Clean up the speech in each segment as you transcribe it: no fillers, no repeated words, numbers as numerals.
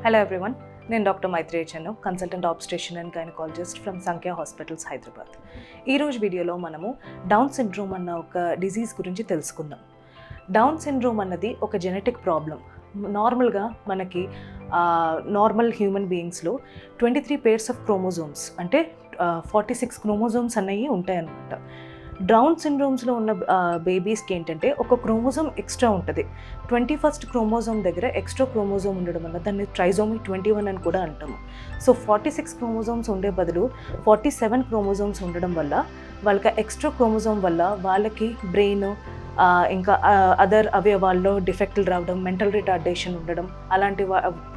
Hello everyone, నేను doctor Maitreya Chennu, consultant obstetrician and gynaecologist from Sankhya hospitals Hyderabad. ఈరోజు వీడియోలో మనము డౌన్ సిండ్రోమ్ అన్న ఒక డిజీజ్ గురించి తెలుసుకుందాం. డౌన్ సిండ్రోమ్ అన్నది ఒక జెనెటిక్ ప్రాబ్లం. నార్మల్గా మనకి నార్మల్ హ్యూమన్ బీయింగ్స్లో 23 pairs ఆఫ్ క్రోమోజోమ్స్ అంటే 46 క్రోమోజోమ్స్ అన్నవి ఉంటాయన్నమాట. డౌన్ సిండ్రోమ్స్లో ఉన్న బేబీస్కి ఏంటంటే ఒక క్రోమోజోమ్ ఎక్స్ట్రా ఉంటుంది. 21st క్రోమోజోమ్ దగ్గర ఎక్స్ట్రా క్రోమోజోమ్ ఉండడం వల్ల దాన్ని ట్రైజోమీ 21 అని కూడా అంటాము. సో 46 క్రోమోజోమ్స్ ఉండే బదులు 47 క్రోమోజోమ్స్ ఉండడం వల్ల వాళ్ళకి ఎక్స్ట్రా క్రోమోజోమ్ వల్ల వాళ్ళకి బ్రెయిన్ ఇంకా అదర్ అవయవాల్లో డిఫెక్ట్లు రావడం, మెంటల్ రిటార్డేషన్ ఉండడం, అలాంటి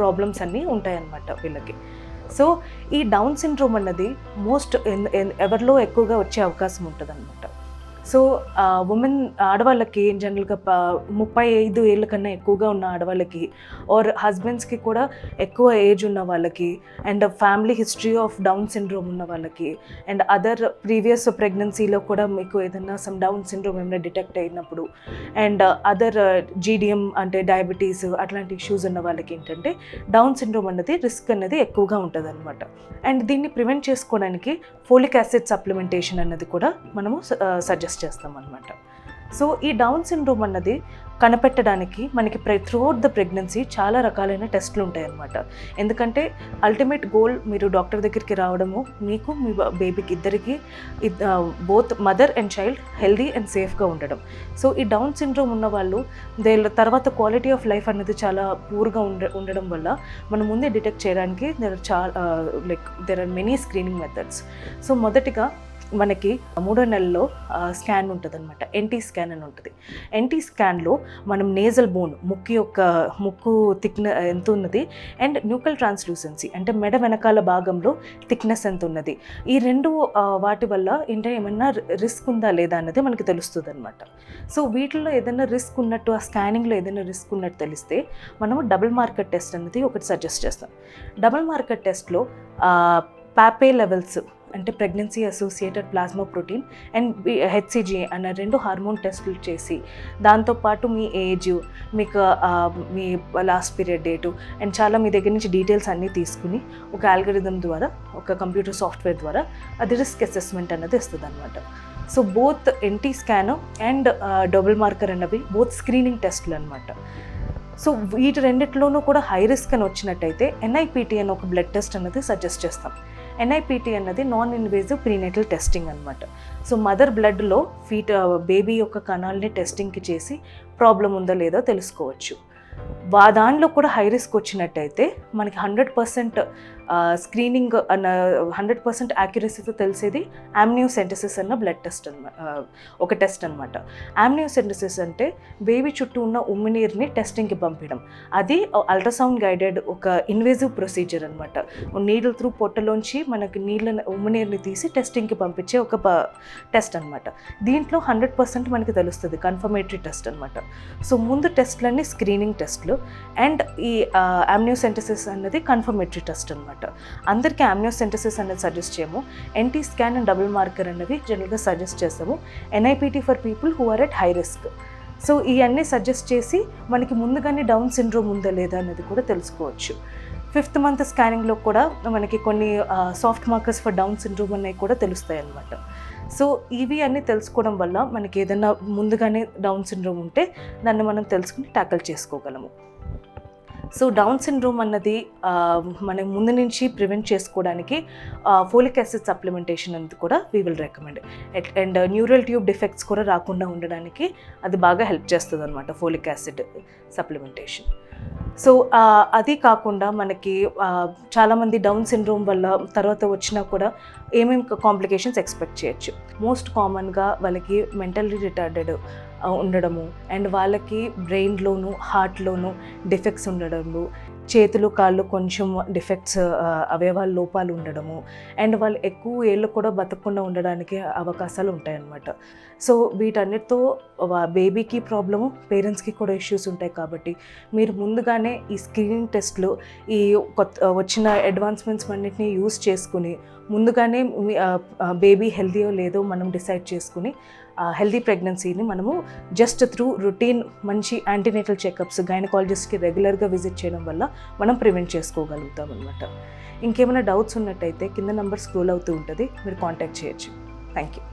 ప్రాబ్లమ్స్ అన్నీ ఉంటాయన్నమాట వీళ్ళకి. సో ఈ డౌన్ సిండ్రోమ్ అన్నది ఎవరిలో ఎక్కువగా వచ్చే అవకాశం ఉంటుంది అనమాట. సో ఉమెన్ ఆడవాళ్ళకి జనరల్గా 35 ఏళ్ళ కన్నా ఎక్కువగా ఉన్న ఆడవాళ్ళకి ఆర్ హస్బెండ్స్కి కూడా ఎక్కువ ఏజ్ ఉన్న వాళ్ళకి and family history of down syndrome ఉన్న వాళ్ళకి అండ్ అదర్ ప్రీవియస్ ప్రెగ్నెన్సీలో కూడా మీకు ఏదైనా సమ్ డౌన్ సిండ్రోమ్ ఏమైనా డిటెక్ట్ అయినప్పుడు అండ్ అదర్ జీడిఎం అంటే డయాబెటీస్ అట్లాంటి ఇష్యూస్ ఉన్న వాళ్ళకి ఏంటంటే డౌన్ సిండ్రోమ్ అన్నది రిస్క్ అనేది ఎక్కువగా ఉంటుంది అనమాట. అండ్ దీన్ని ప్రివెంట్ చేసుకోవడానికి ఫోలిక్ యాసిడ్ సప్లిమెంటేషన్ అన్నది కూడా మనము సజెస్ట్ చేస్తాం అనమాట. సో ఈ డౌన్ సిండ్రోమ్ అన్నది కనిపెట్టడానికి మనకి త్రూఅవుట్ ద ప్రెగ్నెన్సీ చాలా రకాలైన టెస్టులు ఉంటాయన్నమాట. ఎందుకంటే అల్టిమేట్ గోల్ మీరు డాక్టర్ దగ్గరికి రావడము, మీకు మీ బేబీకి ఇద్దరికి both mother and child healthy and సేఫ్గా ఉండడం. సో ఈ డౌన్ సిండ్రోమ్ ఉన్న వాళ్ళు తర్వాత క్వాలిటీ ఆఫ్ లైఫ్ అనేది చాలా పూర్గా ఉండడం వల్ల మనం ముందే డిటెక్ట్ చేయడానికి there are many screening methods. So మొదటిగా మనకి 3వ నెలలో స్కాన్ ఉంటుంది అనమాట. ఎన్టీ స్కాన్ అని ఉంటుంది. ఎన్టీ స్కాన్లో మనం నేజల్ బోన్ ముక్కు థిక్నెస్ ఎంత ఉన్నది అండ్ న్యూకల్ ట్రాన్స్లూసెన్సీ అంటే మెడ వెనకాల భాగంలో థిక్నెస్ ఎంత ఉన్నది, ఈ రెండు వాటి వల్ల ఏంటంటే ఏమన్నా రిస్క్ ఉందా లేదా అన్నది మనకి తెలుస్తుంది అనమాట. సో వీటిల్లో ఏదైనా రిస్క్ ఉన్నట్టు, ఆ స్కానింగ్లో ఏదైనా రిస్క్ ఉన్నట్టు తెలిస్తే మనము డబుల్ మార్కర్ టెస్ట్ అనేది ఒకటి సజెస్ట్ చేస్తాం. డబుల్ మార్కర్ టెస్ట్లో పాపే లెవెల్స్ అంటే pregnancy associated plasma protein and HCG అన్న 2 హార్మోన్ టెస్టులు చేసి దాంతోపాటు మీ ఏజ్, మీకు మీ లాస్ట్ పీరియడ్ డేటు అండ్ చాలా మీ దగ్గర నుంచి డీటెయిల్స్ అన్నీ తీసుకుని ఒక ఆల్గరిథం ద్వారా, ఒక కంప్యూటర్ సాఫ్ట్వేర్ ద్వారా అది రిస్క్ అసెస్మెంట్ అన్నది ఇస్తుంది అనమాట. So both NT scan and double marker అన్నవి బోత్ స్క్రీనింగ్ టెస్టులు అనమాట. సో వీటి రెండిట్లోనూ కూడా హై రిస్క్ అని వచ్చినట్టయితే NIPT అని ఒక బ్లడ్ టెస్ట్ అన్నది సజెస్ట్ చేస్తాం. NIPT అన్నది నాన్ ఇన్వేజివ్ ప్రీనేటల్ టెస్టింగ్ అనమాట. సో మదర్ బ్లడ్లో బేబీ యొక్క కణాలని టెస్టింగ్కి చేసి ప్రాబ్లం ఉందో లేదో తెలుసుకోవచ్చు. దానిలో కూడా హై రిస్క్ వచ్చినట్టయితే మనకి 100% స్క్రీనింగ్ అన్న 100% యాక్యురసీతో తెలిసేది ఆమ్నియోసెంటసిస్ అన్న బ్లడ్ టెస్ట్ ఒక టెస్ట్ అనమాట. ఆమ్నియోసెంటసిస్ అంటే బేబీ చుట్టూ ఉన్న ఉమ్మినీరుని టెస్టింగ్కి పంపించడం. అది అల్ట్రాసౌండ్ గైడెడ్ ఒక ఇన్వేజివ్ ప్రొసీజర్ అనమాట. నీడిల్ త్రూ పొట్టలోంచి మనకి ఉమ్మినీరుని తీసి టెస్టింగ్కి పంపించే ఒక టెస్ట్ అనమాట. దీంట్లో 100% మనకి తెలుస్తుంది, కన్ఫర్మేటరీ టెస్ట్ అనమాట. సో ముందు టెస్ట్లన్నీ స్క్రీనింగ్ టెస్ట్లు అండ్ ఈ ఆమ్నియోసెంటసిస్ అన్నది కన్ఫర్మేటరీ టెస్ట్ అనమాట. అందరికీ ఆమ్నియోసెంటసిస్ అనేది సజెస్ట్ చేయము. NT scan and double marker అన్నవి జనరల్గా సజెస్ట్ చేస్తాము. NIPT for people who are at high risk. So ఇవన్నీ సజెస్ట్ చేసి మనకి ముందుగానే డౌన్ సిండ్రోమ్ ఉందా లేదా అనేది కూడా తెలుసుకోవచ్చు. 5th మంత్ స్కానింగ్లో కూడా మనకి కొన్ని soft markers for down syndrome అనేవి కూడా తెలుస్తాయి అన్నమాట. సో ఇవి అన్నీ తెలుసుకోవడం వల్ల మనకి ఏదైనా ముందుగానే డౌన్ సిండ్రోమ్ ఉంటే దాన్ని మనం తెలుసుకుని ట్యాకిల్ చేసుకోగలము. సో డౌన్ సిండ్రోమ్ అన్నది మనం ముందు నుంచి ప్రివెంట్ చేసుకోవడానికి ఫోలిక్ యాసిడ్ సప్లిమెంటేషన్ అనేది కూడా we will recommend. And neural tube defects కూడా రాకుండా ఉండడానికి అది బాగా హెల్ప్ చేస్తుంది అనమాట ఫోలిక్ యాసిడ్ సప్లిమెంటేషన్. సో అది కాకుండా మనకి చాలామంది డౌన్ సిండ్రోమ్ వల్ల తర్వాత వచ్చినా కూడా ఏమేమి కాంప్లికేషన్స్ ఎక్స్పెక్ట్ చేయొచ్చు. మోస్ట్ కామన్గా వాళ్ళకి మెంటల్లీ రిటార్డెడ్ ఉండడము అండ్ వాళ్ళకి బ్రెయిన్లోను హార్ట్లోను డిఫెక్ట్స్ ఉండడము, చేతులు కాళ్ళు కొంచెం డిఫెక్ట్స్ అవయవాల లోపాలు ఉండడము అండ్ వాళ్ళు ఎక్కువ ఏళ్ళు కూడా బతకకుండా ఉండడానికి అవకాశాలు ఉంటాయన్నమాట. సో వీటన్నిటితో బేబీకి ప్రాబ్లము, పేరెంట్స్కి కూడా ఇష్యూస్ ఉంటాయి. కాబట్టి మీరు ముందుగానే ఈ స్క్రీనింగ్ టెస్ట్లు, ఈ వచ్చిన అడ్వాన్స్మెంట్స్ అన్నిటిని యూస్ చేసుకుని ముందుగానే బేబీ హెల్దీయో లేదో మనం డిసైడ్ చేసుకుని హెల్దీ ప్రెగ్నెన్సీని మనము జస్ట్ త్రూ రొటీన్ మంచి యాంటీనేటల్ చెకప్స్ గైనకాలజిస్ట్కి రెగ్యులర్గా విజిట్ చేయడం వల్ల మనం ప్రివెంట్ చేసుకోగలుగుతాం అనమాట. ఇంకేమైనా డౌట్స్ ఉన్నట్టయితే కింద నెంబర్ స్క్రోల్ అవుతూ ఉంటుంది, మీరు కాంటాక్ట్ చేయొచ్చు. Thank you.